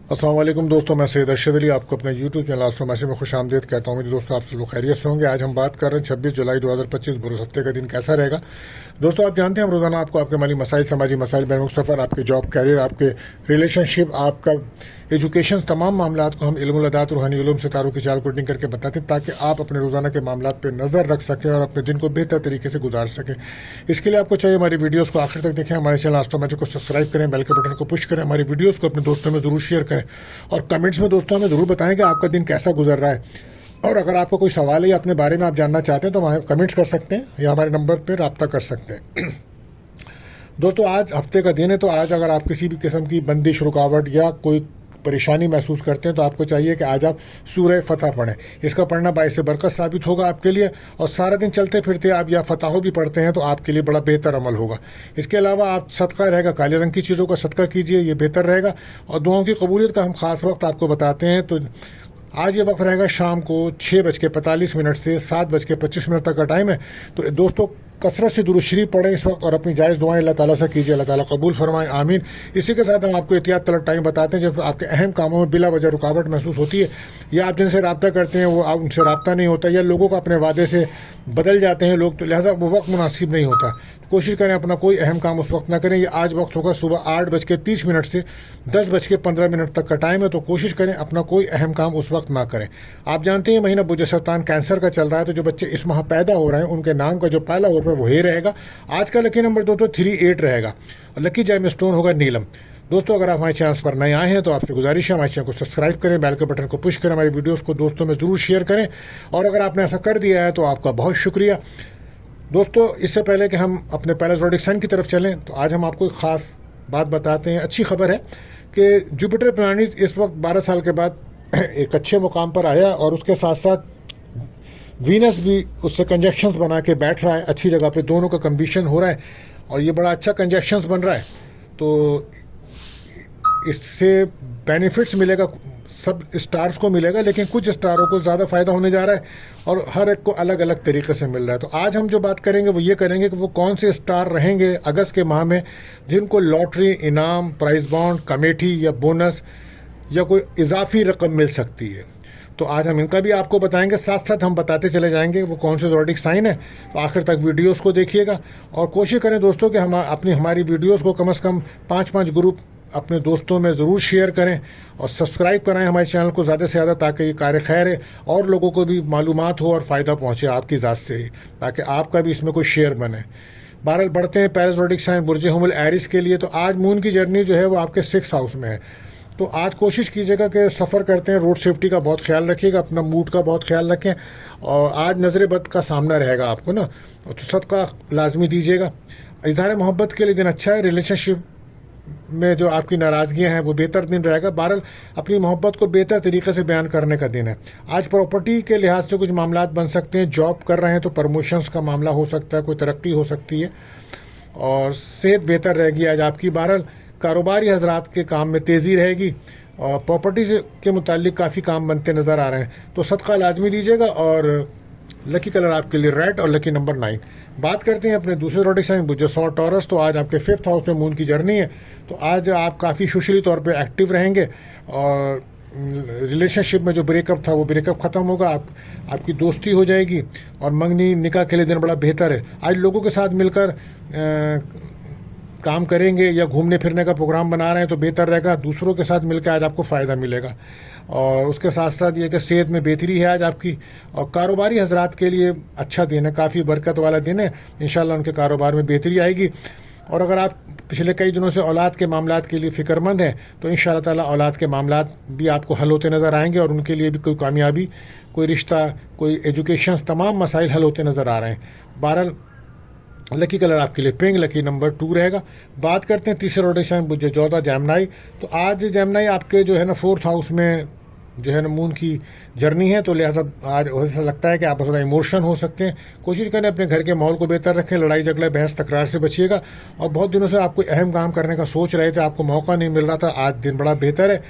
अस्सलाम वालेकुम दोस्तों, मैं सैयद अरशद अली आपको अपने यूट्यूब चैनल आस्ट्रोमेसी में खुश आमदीद कहता हूँ। मेरे दोस्तों, आप सब लोग खैरियत से होंगे। आज हम बात कर रहे हैं 26 जुलाई 2025 बुरुज हफ्ते का दिन कैसा रहेगा। दोस्तों, आप जानते हैं हम रोज़ाना आपको आपके माली मसाइल, समाजी मसाइल, बैनुल सफ़र, आपके जॉब कैरियर, आपके रिलेशनशिप, आपका एजुकेशन, तमाम मामलात को हम इल्मुल-अदात, रूहानी उलूम, सितारों की चाल कोडिंग करके बताते हैं ताकि आप अपने रोज़ाना के मामलात पर नज़र रख सकें और अपने दिन को बेहतर तरीके से गुजार सकें। इसके लिए आपको चाहिए हमारी वीडियोज़ को आखिर तक देखें, हमारे चैनल आस्ट्रोमेसी को सब्सक्राइब करें, बेल के बटन को पुश करें, हमारी वीडियोज़ को अपने दोस्तों में ज़रूर शेयर करें और कमेंट्स में दोस्तों हमें ज़रूर बताएं कि आपका दिन कैसा गुजर रहा है। और अगर आपको कोई सवाल है या अपने बारे में आप जानना चाहते हैं तो हमें कमेंट्स कर सकते हैं या हमारे नंबर पर रब्ता कर सकते हैं। दोस्तों, आज हफ्ते का दिन है, तो आज अगर आप किसी भी किस्म की बंदिश, रुकावट या कोई परेशानी महसूस करते हैं तो आपको चाहिए कि आज आप सूरह फतह पढ़ें। इसका पढ़ना बाइस बरकत साबित होगा आपके लिए, और सारा दिन चलते फिरते आप या फतह भी पढ़ते हैं तो आपके लिए बड़ा बेहतर अमल होगा। इसके अलावा आप सदका रहेगा, काले रंग की चीज़ों का सदका कीजिए, ये बेहतर रहेगा। और दुआओं की कबूलियत का हम ख़ास वक्त आपको बताते हैं। तो आज ये वक्त रहेगा शाम को 6:45 से 7:25 तक का टाइम है। तो दोस्तों, कसरत से दुरूद शरीफ पढ़ें इस वक्त और अपनी जायज़ दुआएं अल्लाह ताला से कीजिए। अल्लाह ताला कबूल फरमाए, आमीन। इसी के साथ हम आपको एहतियात तलब टाइम बताते हैं जब आपके अहम कामों में बिला वजह रुकावट महसूस होती है, या आप जिनसे रब्ता करते हैं वो आप उनसे रब्ता नहीं होता, या लोगों को अपने वादे से बदल जाते हैं लोग, तो लिहाजा वो वक्त मुनासिब नहीं होता। कोशिश करें अपना कोई अहम काम उस वक्त ना करें। ये आज वक्त होगा सुबह 8:30 से 10:15 तक का टाइम है, तो कोशिश करें अपना कोई अहम काम उस वक्त ना करें। आप जानते हैं महीना बुर्ज सरतान कैंसर का चल रहा है, तो जो बच्चे इस माह पैदा हो रहे हैं उनके नाम का जो पहला हर्फ है वो हे रहेगा। आज का लकी नंबर दोस्तों 38 रहेगा और लकी जेम स्टोन होगा नीलम। दोस्तों, अगर आप हमारे चैनल पर नए आए हैं तो आपसे गुजारिश है हमारे चैनल को सब्सक्राइब करें, बेल के बटन को पुश करें, हमारी वीडियोस को दोस्तों में ज़रूर शेयर करें। और अगर आपने ऐसा कर दिया है तो आपका बहुत शुक्रिया। दोस्तों, इससे पहले कि हम अपने पहले ज़ोडिक साइन की तरफ चलें तो आज हम आपको एक ख़ास बात बताते हैं। अच्छी खबर है कि जुपिटर प्लैनेट इस वक्त 12 साल के बाद एक अच्छे मुकाम पर आया, और उसके साथ साथ वीनस भी उससे कंजक्शंस बना के बैठ रहा है अच्छी जगह पे। दोनों का कम्बिशन हो रहा है और ये बड़ा अच्छा कंजक्शंस बन रहा है, तो इससे बेनिफिट्स मिलेगा, सब स्टार्स को मिलेगा, लेकिन कुछ स्टारों को ज़्यादा फ़ायदा होने जा रहा है और हर एक को अलग अलग तरीके से मिल रहा है। तो आज हम जो बात करेंगे वो ये करेंगे कि वो कौन से स्टार रहेंगे अगस्त के माह में जिनको लॉटरी, इनाम, प्राइज़ बॉन्ड, कमेटी या बोनस या कोई इजाफी रकम मिल सकती है। तो आज हम इनका भी आपको बताएंगे, साथ साथ हम बताते चले जाएंगे वो कौन से ज़ोडिक साइन है। तो आखिर तक वीडियोस को देखिएगा और कोशिश करें दोस्तों कि हम हमारी वीडियोस को कम से कम 5-5 ग्रुप अपने दोस्तों में ज़रूर शेयर करें और सब्सक्राइब कराएं हमारे चैनल को ज़्यादा से ज़्यादा, ताकि ये कार्य खैर है और लोगों को भी मालूमात हो और फ़ायदा पहुँचे आपकी ज़ात से ही, ताकि आपका भी इसमें कोई शेयर बने। बहरहाल बढ़ते हैं पहले ज़ोडिक साइन बुर्ज हुमुल एरिस के लिए। तो आज मून की जर्नी जो है वो आपके 6th हाउस में है। तो आज कोशिश कीजिएगा कि सफ़र करते हैं रोड सेफ्टी का बहुत ख्याल रखिएगा, अपना मूड का बहुत ख्याल रखें। और आज नज़र बद का सामना रहेगा आपको ना, तो सदका लाजमी दीजिएगा। इज़हार मोहब्बत के लिए दिन अच्छा है। रिलेशनशिप में जो आपकी नाराज़गियाँ हैं वो बेहतर दिन रहेगा। बहरहाल अपनी मोहब्बत को बेहतर तरीके से बयान करने का दिन है। आज प्रॉपर्टी के लिहाज से कुछ मामलात बन सकते हैं। जॉब कर रहे हैं तो प्रमोशंस का मामला हो सकता है, कोई तरक्की हो सकती है और सेहत बेहतर रहेगी आज आपकी। बहरहाल कारोबारी हजरात के काम में तेज़ी रहेगी और प्रॉपर्टी के मुतालिक काफ़ी काम बनते नज़र आ रहे हैं, तो सदका लाजमी दीजिएगा। और लकी कलर आपके लिए रेड और लकी नंबर 9। बात करते हैं अपने दूसरे ज़ोडिक साइन बुर्ज टॉरस। तो आज आपके 5th हाउस में मून की जर्नी है, तो आज आप काफ़ी सोशली तौर पे एक्टिव रहेंगे और रिलेशनशिप में जो ब्रेकअप था वो ब्रेकअप ख़त्म होगा, आपकी दोस्ती हो जाएगी और मंगनी निकाह के लिए दिन बड़ा बेहतर है। आज लोगों के साथ मिलकर काम करेंगे या घूमने फिरने का प्रोग्राम बना रहे हैं तो बेहतर रहेगा। दूसरों के साथ मिलकर आज आपको फ़ायदा मिलेगा। और उसके साथ साथ ये कि सेहत में बेहतरी है आज आपकी। और कारोबारी हजरात के लिए अच्छा दिन है, काफ़ी बरकत वाला दिन है। इंशाल्लाह उनके कारोबार में बेहतरी आएगी। और अगर आप पिछले कई दिनों से औलाद के मामलात के लिए फ़िक्रमंद हैं तो इंशाल्लाह ताला औलाद के मामलात भी आपको हल होते नज़र आएंगे और उनके लिए भी कोई कामयाबी, कोई रिश्ता, कोई एजुकेशन, तमाम मसाइल हल होते नज़र आ रहे हैं। बहरहाल लकी कलर आपके लिए पिंक, लकी नंबर 2 रहेगा। बात करते हैं तीसरे ज़ोडिक साइन बुर्ज जोधा जेमिनी। तो आज जेमिनी आपके जो है ना 4th हाउस में जो है ना मून की जर्नी है, तो लिहाजा आज ऐसा लगता है कि आप बहुत ज़्यादा इमोशन हो सकते हैं। कोशिश करें अपने घर के माहौल को बेहतर रखें, लड़ाई झगड़ा, बहस तकरार से बचिएगा। और बहुत दिनों से आप कोई अहम काम करने का सोच रहे थे, आपको मौका नहीं मिल रहा था, आज दिन बड़ा बेहतर है।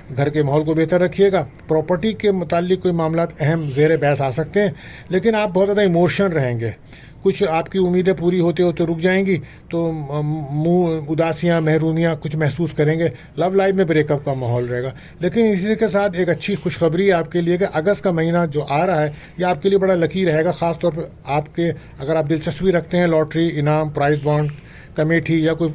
घर के माहौल को बेहतर रखिएगा। प्रॉपर्टी के मुतालिक कोई मामला अहम ज़ेर बहस आ सकते हैं, लेकिन आप बहुत ज़्यादा इमोशन रहेंगे। कुछ आपकी उम्मीदें पूरी होते होते रुक जाएंगी तो मुँह उदासियाँ, महरूमियाँ कुछ महसूस करेंगे। लव लाइफ में ब्रेकअप का माहौल रहेगा। लेकिन इसी के साथ एक अच्छी खुशखबरी है आपके लिए कि अगस्त का महीना जो आ रहा है ये आपके लिए बड़ा लकी रहेगा। ख़ास तौर पर आपके अगर आप दिलचस्पी रखते हैं लॉटरी, इनाम, प्राइज़ बॉन्ड, कमेटी या कोई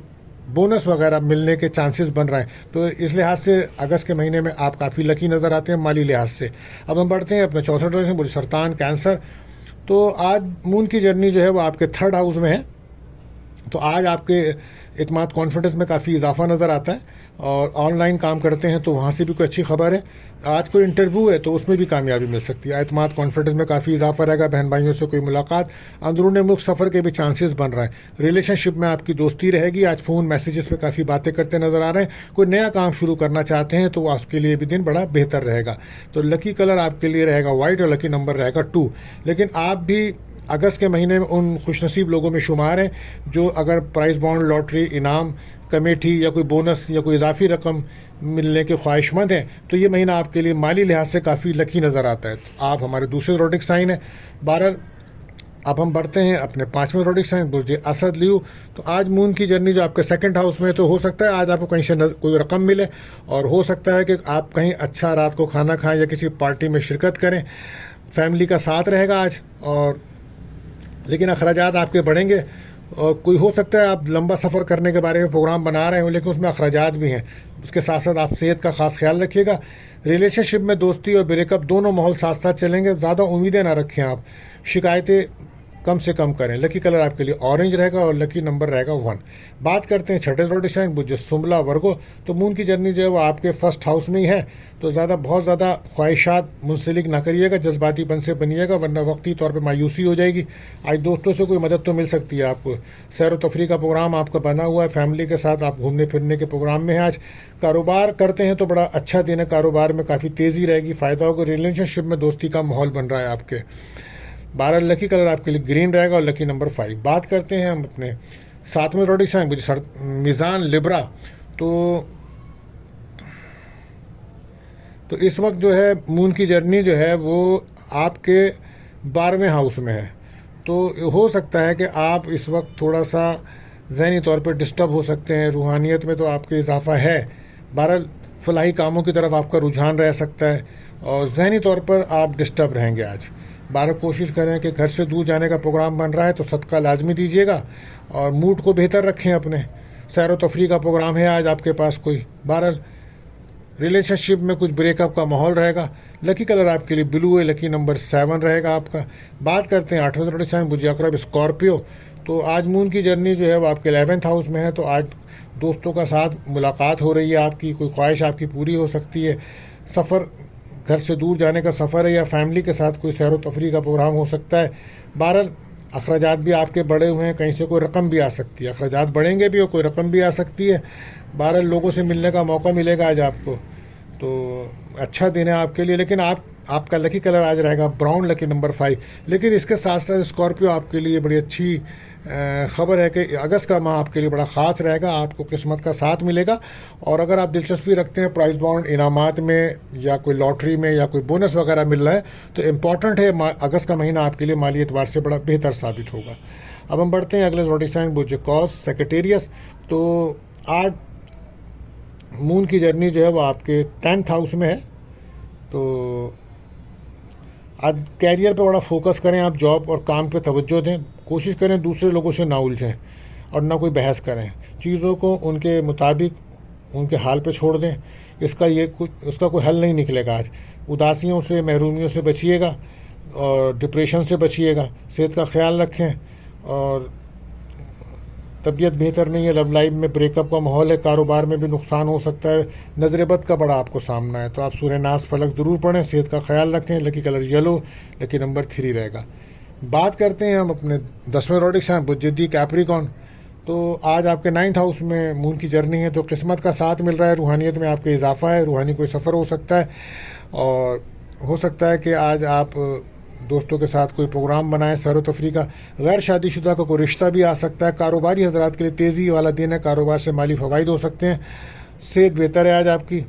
बोनस वगैरह मिलने के चांसेस बन रहे हैं, तो इस लिहाज से अगस्त के महीने में आप काफ़ी लकी नज़र आते हैं माली लिहाज से। अब हम बढ़ते हैं अपने चौथे डायरेक्शन, बुरी सरतान, कैंसर। तो आज मून की जर्नी जो है वो आपके 3rd हाउस में है, तो आज आपके इत्मीनान कॉन्फिडेंस में काफ़ी इजाफा नज़र आता है। और ऑनलाइन काम करते हैं तो वहाँ से भी कोई अच्छी खबर है। आज कोई इंटरव्यू है तो उसमें भी कामयाबी मिल सकती है। इत्मीनान कॉन्फिडेंस में काफ़ी इजाफा रहेगा। बहन भाइयों से कोई मुलाकात, अंदरूनी मुल्क सफ़र के भी चांसेस बन रहे हैं। रिलेशनशिप में आपकी दोस्ती रहेगी। आज फ़ोन मैसेजेस पे काफ़ी बातें करते नज़र आ रहे हैं। कोई नया काम शुरू करना चाहते हैं तो उसके लिए भी दिन बड़ा बेहतर रहेगा। तो लकी कलर आपके लिए रहेगा वाइट और लकी नंबर रहेगा 2। लेकिन आप भी अगस्त के महीने में उन खुशनसीब लोगों में शुमार हैं जो अगर प्राइज़ बॉन्ड, लॉटरी, इनाम, कमेटी या कोई बोनस या कोई इजाफी रकम मिलने के ख्वाहिशमंद हैं। तो ये महीना आपके लिए माली लिहाज से काफ़ी लकी नज़र आता है। तो आप हमारे दूसरे ज़ोडिक साइन है। बहरहाल अब हम बढ़ते हैं अपने 5वें ज़ोडिक साइन बुर्ज असद लियो। तो आज मून की जर्नी जो आपके 2nd हाउस में है, तो हो सकता है आज आपको कहीं से कोई रकम मिले और हो सकता है कि आप कहीं अच्छा रात को खाना खाएं या किसी पार्टी में शिरकत करें। फैमिली का साथ रहेगा आज, और लेकिन अखराजात आपके बढ़ेंगे। और कोई हो सकता है आप लंबा सफ़र करने के बारे में प्रोग्राम बना रहे हो लेकिन उसमें अखराजात भी हैं। उसके साथ साथ आप सेहत का ख़ास ख्याल रखिएगा। रिलेशनशिप में दोस्ती और ब्रेकअप दोनों माहौल साथ साथ चलेंगे। ज़्यादा उम्मीदें ना रखें आप, शिकायतें कम से कम करें। लकी कलर आपके लिए ऑरेंज रहेगा और लकी नंबर रहेगा 1। बात करते हैं 6ठे ज़ोडिक साइन जो सुमला वर्गो। तो मून की जर्नी जो है वो आपके 1st हाउस में ही है। तो बहुत ज़्यादा ख्वाहिशात मुंसलिक ना करिएगा, जज्बाती बन से बनिएगा, वरना वक्ती तौर पे मायूसी हो जाएगी। आज दोस्तों से कोई मदद तो मिल सकती है आपको। सैर व तफरी का प्रोग्राम आपका बना हुआ है, फैमिली के साथ आप घूमने फिरने के प्रोग्राम में हैं। आज कारोबार करते हैं तो बड़ा अच्छा दिन है, कारोबार में काफ़ी तेज़ी रहेगी, फ़ायदा होगा। रिलेशनशिप में दोस्ती का माहौल बन रहा है आपके। 12 लकी कलर आपके लिए ग्रीन रहेगा और लकी नंबर 5। बात करते हैं हम अपने 7वें ज़ोडिक साइन मीज़ान लिब्रा। तो इस वक्त जो है मून की जर्नी जो है वो आपके 12वें हाउस में है। तो हो सकता है कि आप इस वक्त थोड़ा सा ज़हनी तौर पर डिस्टर्ब हो सकते हैं। रूहानियत में तो आपके इजाफा है। बहरहाल फलाही कामों की तरफ आपका रुझान रह सकता है और ज़हनी तौर पर आप डिस्टर्ब रहेंगे आज। 12 कोशिश करें कि घर से दूर जाने का प्रोग्राम बन रहा है तो सदका लाजमी दीजिएगा और मूड को बेहतर रखें अपने। सैर व तफरी का प्रोग्राम है आज आपके पास कोई। बहरहाल रिलेशनशिप में कुछ ब्रेकअप का माहौल रहेगा। लकी कलर आपके लिए ब्लू है, लकी नंबर 7 रहेगा आपका। बात करते हैं 8वें ज़ोडिक साइन बुर्ज अक़रब स्कॉर्पियो। तो आज मून की जर्नी जो है वो आपके 11th हाउस में है। तो आज दोस्तों का साथ मुलाकात हो रही है आपकी, कोई ख्वाहिश आपकी पूरी हो सकती है। सफ़र, घर से दूर जाने का सफ़र है या फैमिली के साथ कोई सैर व तफरी का प्रोग्राम हो सकता है। बहरहाल अखराजात भी आपके बढ़े हुए हैं, कहीं से कोई रकम भी आ सकती है। अखराजात बढ़ेंगे भी और कोई रकम भी आ सकती है। 12 लोगों से मिलने का मौका मिलेगा आज आपको, तो अच्छा दिन है आपके लिए। लेकिन आपका लकी कलर आज रहेगा ब्राउन, लकी नंबर 5। लेकिन इसके साथ साथ स्कॉर्पियो आपके लिए बड़ी अच्छी ख़बर है कि अगस्त का माह आपके लिए बड़ा ख़ास रहेगा। आपको किस्मत का साथ मिलेगा और अगर आप दिलचस्पी रखते हैं प्राइज़ बॉन्ड, इनामात में या कोई लॉटरी में या कोई बोनस वगैरह मिल रहा है तो इम्पॉर्टेंट है, अगस्त का महीना आपके लिए माली एतबार से बड़ा बेहतर साबित होगा। अब हम बढ़ते हैं अगले ज़ोडिक साइन बुर्ज कौस सेक्रेटेरियस। तो आज मून की जर्नी जो है वो आपके 10th हाउस में है। तो आज कैरियर पे बड़ा फोकस करें, आप जॉब और काम पे तवज्जो दें। कोशिश करें दूसरे लोगों से ना उलझें और ना कोई बहस करें। चीज़ों को उनके मुताबिक उनके हाल पे छोड़ दें। उसका कोई हल नहीं निकलेगा आज। उदासियों से, महरूमियों से बचिएगा और डिप्रेशन से बचिएगा। सेहत का ख्याल रखें और तबीयत बेहतर नहीं है। लव लाइफ में ब्रेकअप का माहौल है। कारोबार में भी नुकसान हो सकता है। नज़र बद का बड़ा आपको सामना है, तो आप सूरह नास फलक ज़रूर पढ़ें। सेहत का ख्याल रखें। Lucky colour yellow, lucky number 3 रहेगा। बात करते हैं हम अपने 10वें ज़ोडिक साइन बुर्ज कैप्रिकॉर्न। तो आज आपके 9th हाउस में मून की जर्नी है, तो किस्मत का साथ मिल रहा है। रूहानियत में आपके इजाफा है। रूहानी कोई सफ़र हो सकता है और हो सकता है कि आज आप दोस्तों के साथ कोई प्रोग्राम बनाएं सैर व तफरी का। गैर शादीशुदा का कोई रिश्ता भी आ सकता है। कारोबारी हजरात के लिए तेज़ी वाला दिन है। कारोबार से माली फ़वाइद हो सकते हैं। सेहत बेहतर है आज आपकी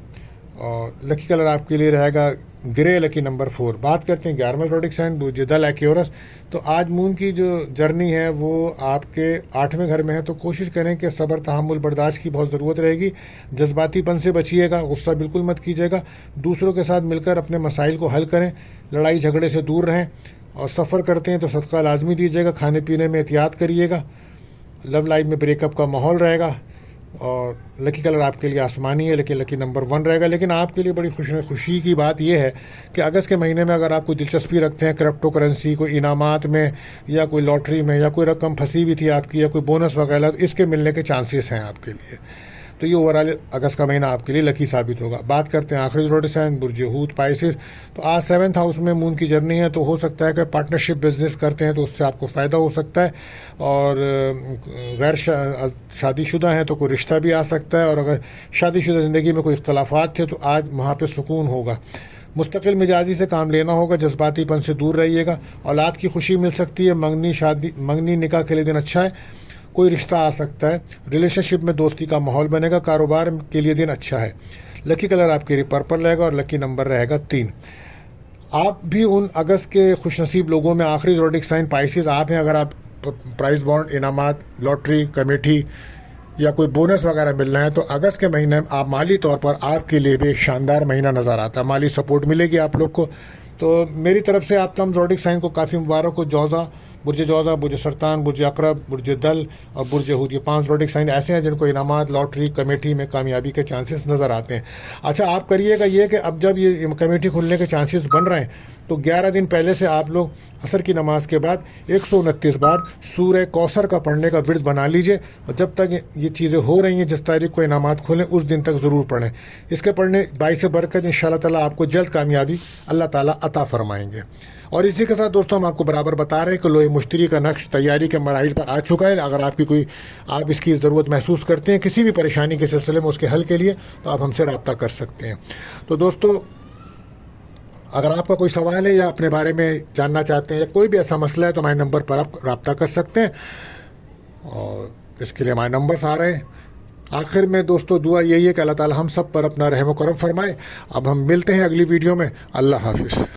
और लकी कलर आपके लिए रहेगा ग्रे, लकी नंबर 4। बात करते हैं 11वें ज़ोडिक साइन बुर्ज दल एक्यूरस। तो आज मून की जो जर्नी है वो आपके 8वें घर में है, तो कोशिश करें कि सब्र तहम्मुल बर्दाश्त की बहुत ज़रूरत रहेगी। जज्बातीपन से बचिएगा, गुस्सा बिल्कुल मत कीजिएगा। दूसरों के साथ मिलकर अपने मसाइल को हल करें, लड़ाई झगड़े से दूर रहें। और सफ़र करते हैं तो सदका लाजमी दीजिएगा, खाने पीने में एहतियात करिएगा। लव लाइफ में ब्रेकअप का माहौल रहेगा। और लकी कलर आपके लिए आसमानी है, लेकिन लकी नंबर 1 रहेगा। लेकिन आपके लिए बड़ी खुशी की बात यह है कि अगस्त के महीने में अगर आप कोई दिलचस्पी रखते हैं क्रिप्टो करेंसी, कोई इनामात में या कोई लॉटरी में, या कोई रकम फंसी हुई थी आपकी, या कोई बोनस वगैरह, तो इसके मिलने के चांसेस हैं आपके लिए। तो ये ओवरऑल अगस्त का महीना आपके लिए लकी साबित होगा। बात करते हैं आखिरी ज़ोडिक साइन बुर्ज हूत पाइसेस। तो आज 7th हाउस में मून की जर्नी है, तो हो सकता है कि पार्टनरशिप बिजनेस करते हैं तो उससे आपको फ़ायदा हो सकता है। और गैर शादीशुदा हैं तो कोई रिश्ता भी आ सकता है। और अगर शादीशुदा ज़िंदगी में कोई इख्तलाफात थे तो आज वहाँ पर सुकून होगा। मुस्तकिल मिजाजी से काम लेना होगा, जज्बातीपन से दूर रहिएगा। औलाद की खुशी मिल सकती है। मंगनी निकाह के लिए दिन अच्छा है। कोई रिश्ता आ सकता है। रिलेशनशिप में दोस्ती का माहौल बनेगा। कारोबार के लिए दिन अच्छा है। लकी कलर आपके लिए पर्पल रहेगा और लकी नंबर रहेगा 3। आप भी उन अगस्त के खुशनसीब लोगों में आखिरी ज़ोडिक साइन पाइसेस आप हैं। अगर आप प्राइज बॉन्ड, इनामात, लॉटरी, कमेटी या कोई बोनस वगैरह मिल रहा है तो अगस्त के महीने में आप माली तौर पर आपके लिए भी एक शानदार महीना नज़र आता है। माली सपोर्ट मिलेगी आप लोग को। तो मेरी तरफ से आप तमाम ज़ोडिक साइन को काफ़ी मुबारक हो। बुर्ज जौज़ा, बुर्ज सरतान, बुर्ज अकरब, बुर्ज दल और बुर्ज हूत, ये 5 ज़ोडिक साइन ऐसे हैं जिनको इनामात, लॉटरी, कमेटी में कामयाबी के चांसेस नज़र आते हैं। अच्छा, आप करिएगा ये कि अब जब ये कमेटी खुलने के चांसेस बन रहे हैं तो 11 दिन पहले से आप लोग असर की नमाज के बाद 129 बार सूरह कौसर का पढ़ने का विर्द बना लीजिए। और जब तक ये चीज़ें हो रही हैं, जिस तारीख को इनामात खोलें उस दिन तक ज़रूर पढ़ें। इसके पढ़ने बाइस बरकत इंशाअल्लाह ताला आपको जल्द कामयाबी अल्लाह ताला अता फरमाएंगे। और इसी के साथ दोस्तों हम आपको बराबर बता रहे हैं कि लोहे मुश्तरी का नक्श तैयारी के मराइल पर आ चुका है। अगर आप इसकी ज़रूरत महसूस करते हैं किसी भी परेशानी के सिलसिले में उसके हल के लिए, तो आप हमसे रब्ता कर सकते हैं। तो दोस्तों, अगर आपका कोई सवाल है या अपने बारे में जानना चाहते हैं या कोई भी ऐसा मसला है तो हमारे नंबर पर आप रब्ता कर सकते हैं। और इसके लिए हमारे नंबर्स आ रहे हैं। आखिर में दोस्तों दुआ यही है कि अल्लाह ताला हम सब पर अपना रहम व करम फरमाए। अब हम मिलते हैं अगली वीडियो में। अल्लाह हाफिज़।